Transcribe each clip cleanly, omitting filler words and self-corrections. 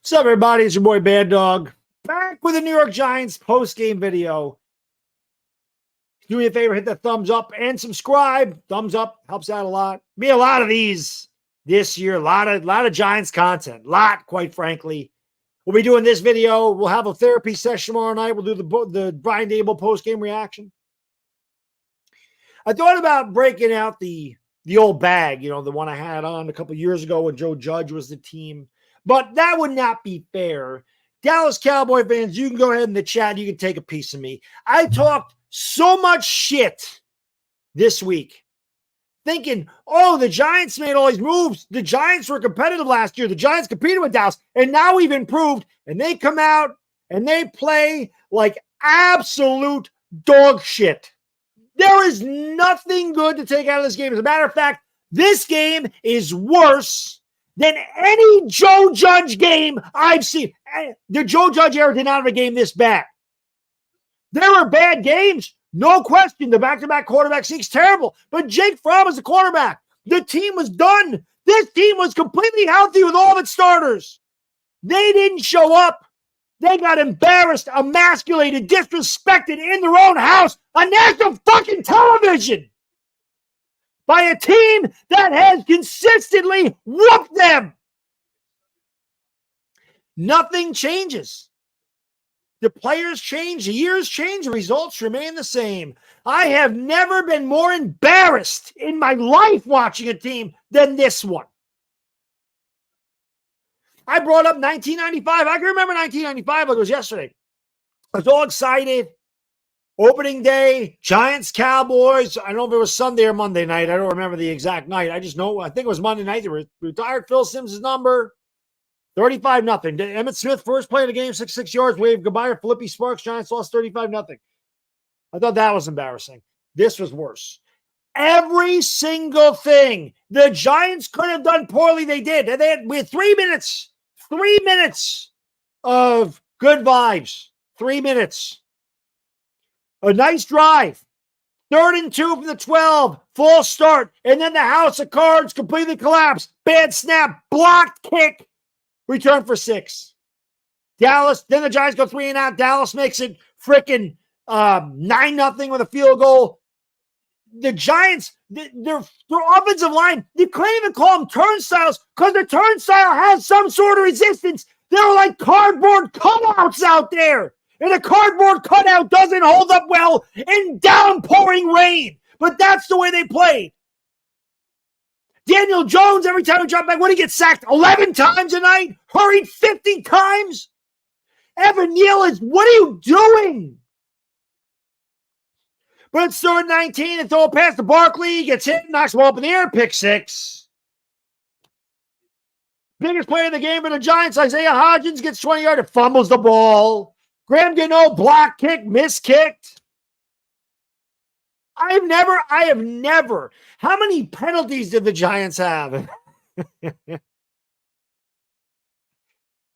What's up, everybody? It's your boy Baddog, back with the New York Giants post-game video. Do me a favor, hit that thumbs up and subscribe. Thumbs up helps out a lot. Be a lot of these this year. A lot of Giants content. Quite frankly. We'll be doing this video. We'll have a therapy session tomorrow night. We'll do the Brian Dable post-game reaction. I thought about breaking out the old bag, the one I had on a couple years ago when Joe Judge was the team. But that would not be fair. Dallas Cowboy fans, you can go ahead in the chat. You can take a piece of me. I talked so much shit this week thinking, oh, the Giants made all these moves. The Giants were competitive last year. The Giants competed with Dallas, and now we've improved. And they come out and they play like absolute dog shit. There is nothing good to take out of this game. As a matter of fact, this game is worse than any Joe Judge game I've seen. The Joe Judge era did not have a game this bad. There were bad games, no question. The back-to-back quarterback sneak's terrible. But Jake Fromm was the quarterback. The team was done. This team was completely healthy with all of its starters. They didn't show up. They got embarrassed, emasculated, disrespected in their own house on national fucking television by a team that has consistently whooped them. Nothing changes. The players change, the years change, the results remain the same. I have never been more embarrassed in my life watching a team than this one. I brought up 1995. I can remember 1995 like it was yesterday. I was all excited. Opening day, Giants, Cowboys. I don't know if it was Sunday or Monday night. I don't remember the exact night. I think it was Monday night. They retired Phil Simms' number. 35-0. Emmitt Smith first play of the game, 66 yards, waved goodbye to Philippi Sparks. Giants lost 35-0. I thought that was embarrassing. This was worse. Every single thing the Giants could have done poorly, they did. And we had 3 minutes. 3 minutes of good vibes. 3 minutes. A nice drive. 3rd and 2 from the 12. False start. And then the house of cards completely collapsed. Bad snap. Blocked kick. Return for 6. Dallas. Then the Giants go 3 and out. Dallas makes it freaking 9-0 with a field goal. The Giants, their offensive line, you can't even call them turnstiles because the turnstile has some sort of resistance. They were like cardboard cutouts out there. And a cardboard cutout doesn't hold up well in downpouring rain. But that's the way they played. Daniel Jones, every time he dropped back, what did he get sacked? 11 times a night? Hurried 50 times? Evan Neal what are you doing? But it's 3rd and 19 and throw it past to Barkley. He gets hit, knocks the ball up in the air, pick 6. Biggest player in the game for the Giants, Isaiah Hodgins, gets 20 yards and fumbles the ball. Graham Gano, block kick, miskicked. I have never. How many penalties did the Giants have?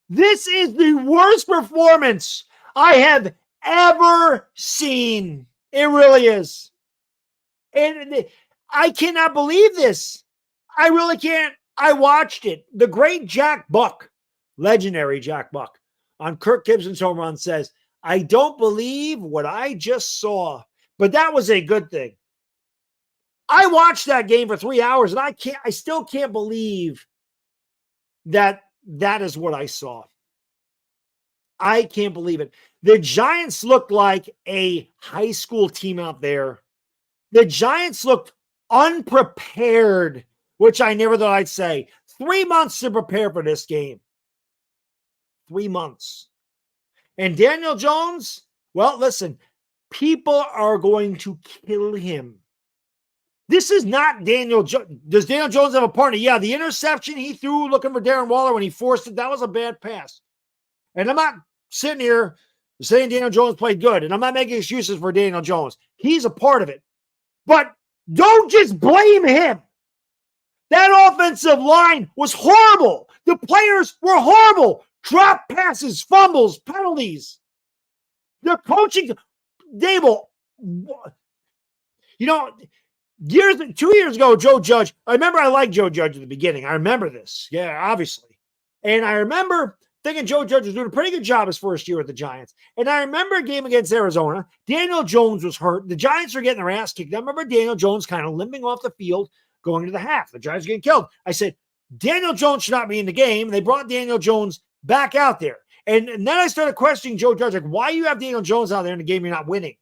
This is the worst performance I have ever seen. It really is. And I cannot believe this. I really can't. I watched it. The great Jack Buck, legendary Jack Buck, on Kirk Gibson's home run says, I don't believe what I just saw. But that was a good thing. I watched that game for 3 hours, and I still can't believe that is what I saw. I can't believe it. The Giants looked like a high school team out there. The Giants looked unprepared, which I never thought I'd say. 3 months to prepare for this game. 3 months. And Daniel Jones, well, listen, people are going to kill him. This is not Daniel Jones. Does Daniel Jones have a partner? Yeah, the interception he threw looking for Darren Waller when he forced it, that was a bad pass. And I'm not sitting here saying Daniel Jones played good, and I'm not making excuses for Daniel Jones. He's a part of it. But don't just blame him. That offensive line was horrible. The players were horrible. Drop passes, fumbles, penalties. The coaching, Dable, 2 years ago, Joe Judge, I remember I liked Joe Judge at the beginning. I remember this. Yeah, obviously. And I remember thinking Joe Judge was doing a pretty good job his first year with the Giants. And I remember a game against Arizona. Daniel Jones was hurt. The Giants were getting their ass kicked. I remember Daniel Jones kind of limping off the field going into the half. The Giants were getting killed. I said, Daniel Jones should not be in the game. They brought Daniel Jones back out there. And then I started questioning Joe Judge, like, why you have Daniel Jones out there in the game you're not winning?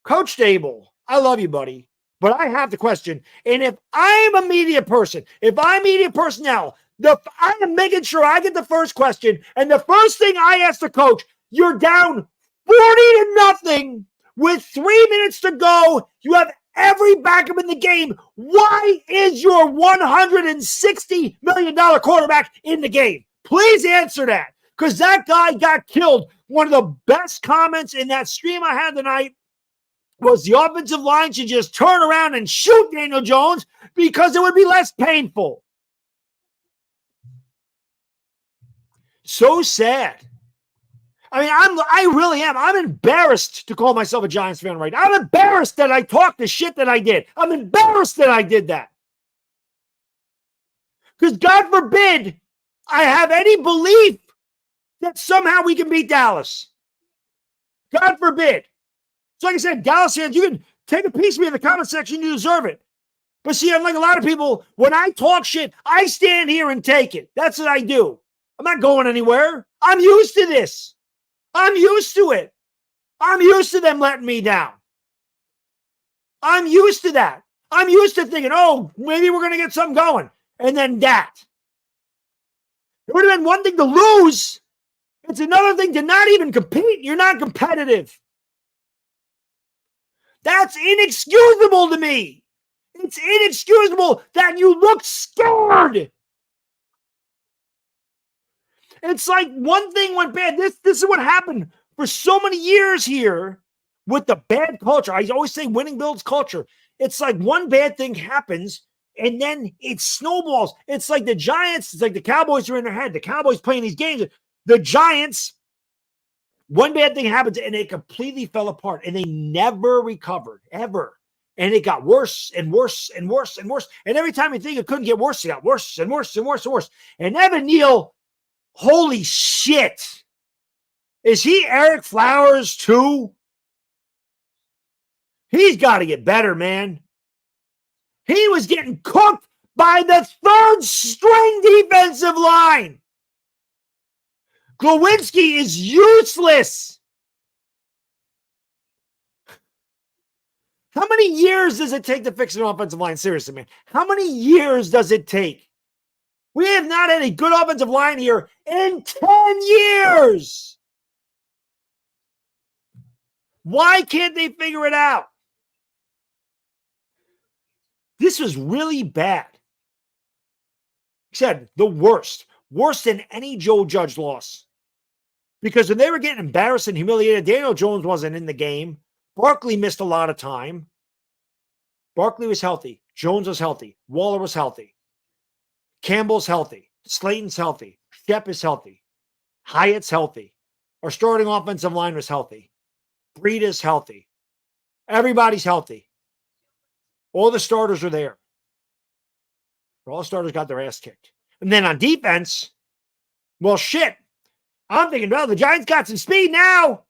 Coach Dable, I love you, buddy. But I have to question. And if I'm a media person, if I'm media personnel, I am making sure I get the first question. And the first thing I ask the coach, you're down 40-0 with 3 minutes to go. You have every backup in the game. Why is your $160 million quarterback in the game? Please answer that, because that guy got killed. One of the best comments in that stream I had tonight was the offensive line should just turn around and shoot Daniel Jones because it would be less painful. So sad. I mean, I really am. I'm embarrassed to call myself a Giants fan right now. I'm embarrassed that I talked the shit that I did. I'm embarrassed that I did that. Because God forbid I have any belief that somehow we can beat Dallas. God forbid. So like I said, Dallas fans, you can take a piece of me in the comment section. You deserve it. But see, unlike a lot of people, when I talk shit, I stand here and take it. That's what I do. I'm not going anywhere. I'm used to this. I'm used to it. I'm used to them letting me down. I'm used to that. I'm used to thinking, oh, maybe we're going to get something going. And then that. It would have been one thing to lose. It's another thing to not even compete. You're not competitive. That's inexcusable to me. It's inexcusable that you look scared. It's like one thing went bad. This is what happened for so many years here with the bad culture. I always say winning builds culture. It's like one bad thing happens and then it snowballs. It's like the Giants. It's like the Cowboys are in their head. The Cowboys playing these games. The Giants, one bad thing happens and it completely fell apart and they never recovered, ever. And it got worse and worse and worse and worse. And every time you think it couldn't get worse, it got worse and worse and worse and worse. And Evan Neal, holy shit. Is he Eric Flowers too? He's got to get better, man. He was getting cooked by the third string defensive line. Glowinski is useless. How many years does it take to fix an offensive line? Seriously, man. How many years does it take? We have not had a good offensive line here in 10 years. Why can't they figure it out? This was really bad. Said the worst. Worse than any Joe Judge loss. Because when they were getting embarrassed and humiliated, Daniel Jones wasn't in the game. Barkley missed a lot of time. Barkley was healthy. Jones was healthy. Waller was healthy. Campbell's healthy. Slayton's healthy. Shep is healthy. Hyatt's healthy. Our starting offensive line was healthy. Breida's healthy. Everybody's healthy. All the starters are there. All the starters got their ass kicked. And then on defense, well, shit. I'm thinking, well, the Giants got some speed now.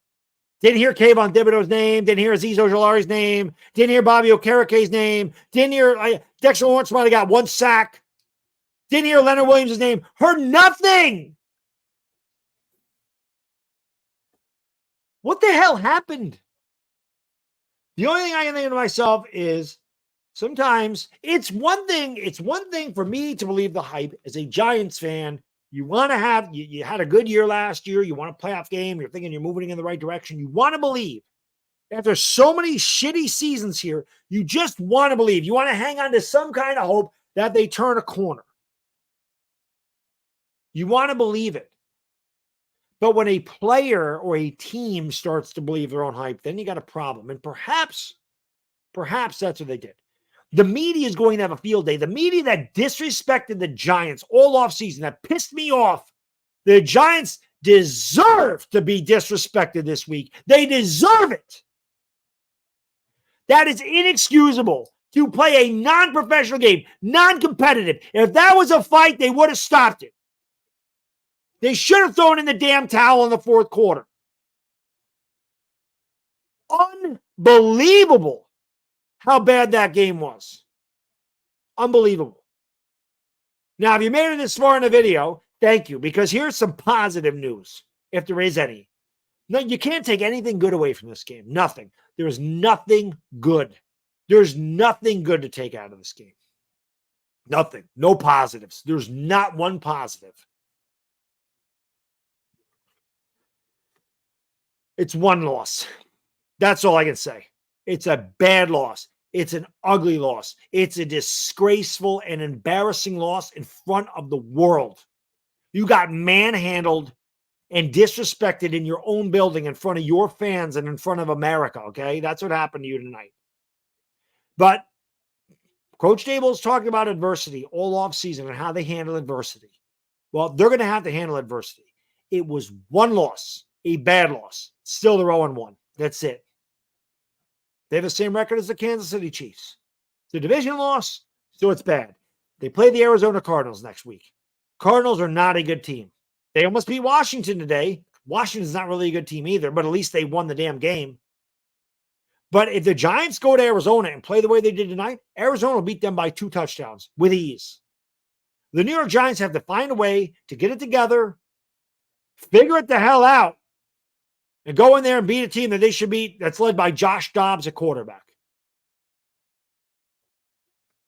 Didn't hear Kayvon Thibodeau's name. Didn't hear Azeez Ojulari's name. Didn't hear Bobby Okereke's name. Didn't hear Dexter Lawrence might have got one sack. Didn't hear Leonard Williams' name. Heard nothing. What the hell happened? The only thing I can think to myself is sometimes it's one thing for me to believe the hype as a Giants fan. You want to have, you had a good year last year. You want a playoff game. You're thinking you're moving in the right direction. You want to believe. After so many shitty seasons here, you just want to believe. You want to hang on to some kind of hope that they turn a corner. You want to believe it. But when a player or a team starts to believe their own hype, then you got a problem. And perhaps that's what they did. The media is going to have a field day. The media that disrespected the Giants all offseason, that pissed me off. The Giants deserve to be disrespected this week. They deserve it. That is inexcusable to play a non-professional game, non-competitive. If that was a fight, they would have stopped it. They should have thrown in the damn towel in the fourth quarter. Unbelievable how bad that game was. Unbelievable. Now, if you made it this far in the video, thank you, because here's some positive news, if there is any. No, you can't take anything good away from this game. Nothing. There is nothing good. There's nothing good to take out of this game. Nothing. No positives. There's not one positive. It's one loss. That's all I can say. It's a bad loss. It's an ugly loss. It's a disgraceful and embarrassing loss in front of the world. You got manhandled and disrespected in your own building in front of your fans and in front of America, okay? That's what happened to you tonight. But Coach Daboll's talking about adversity all offseason and how they handle adversity. Well, they're going to have to handle adversity. It was one loss, a bad loss. Still they're 0-1. That's it. They have the same record as the Kansas City Chiefs. It's a division loss, so it's bad. They play the Arizona Cardinals next week. Cardinals are not a good team. They almost beat Washington today. Washington's not really a good team either, but at least they won the damn game. But if the Giants go to Arizona and play the way they did tonight, Arizona will beat them by 2 touchdowns with ease. The New York Giants have to find a way to get it together, figure it the hell out, and go in there and beat a team that they should beat that's led by Josh Dobbs at quarterback.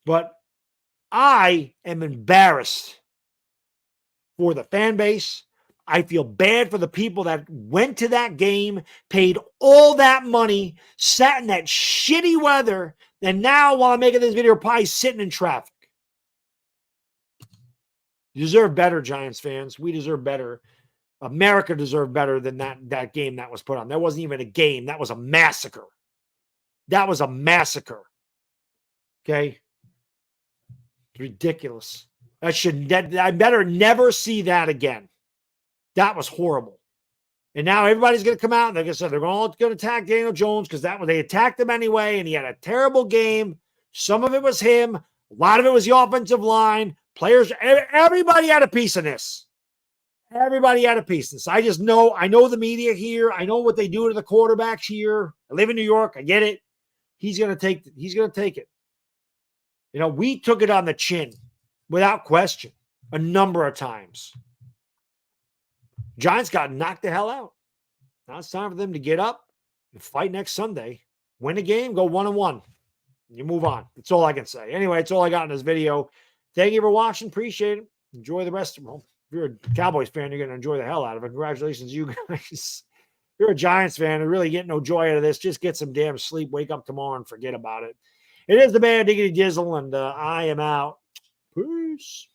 But I am embarrassed for the fan base. I feel bad for the people that went to that game, paid all that money, sat in that shitty weather, and now while I'm making this video, are probably sitting in traffic. You deserve better, Giants fans. We deserve better. America deserved better than that game that was put on. That wasn't even a game. That was a massacre. That was a massacre. Okay? Ridiculous. I better never see that again. That was horrible. And now everybody's going to come out and like I said, they're all going to attack Daniel Jones because they attacked him anyway, and he had a terrible game. Some of it was him. A lot of it was the offensive line. Players, everybody had a piece in this. Everybody had a piece in this. I know the media here. I know what they do to the quarterbacks here. I live in New York. I get it. He's going to take it. You know, we took it on the chin without question a number of times. Giants got knocked the hell out. Now it's time for them to get up and fight next Sunday. Win a game, go 1-1. You move on. That's all I can say. Anyway, that's all I got in this video. Thank you for watching. Appreciate it. Enjoy the rest of them. If you're a Cowboys fan, you're going to enjoy the hell out of it. Congratulations, you guys. If you're a Giants fan and really getting no joy out of this, just get some damn sleep. Wake up tomorrow and forget about it. It is the Bad Diggity Dizzle, and I am out. Peace.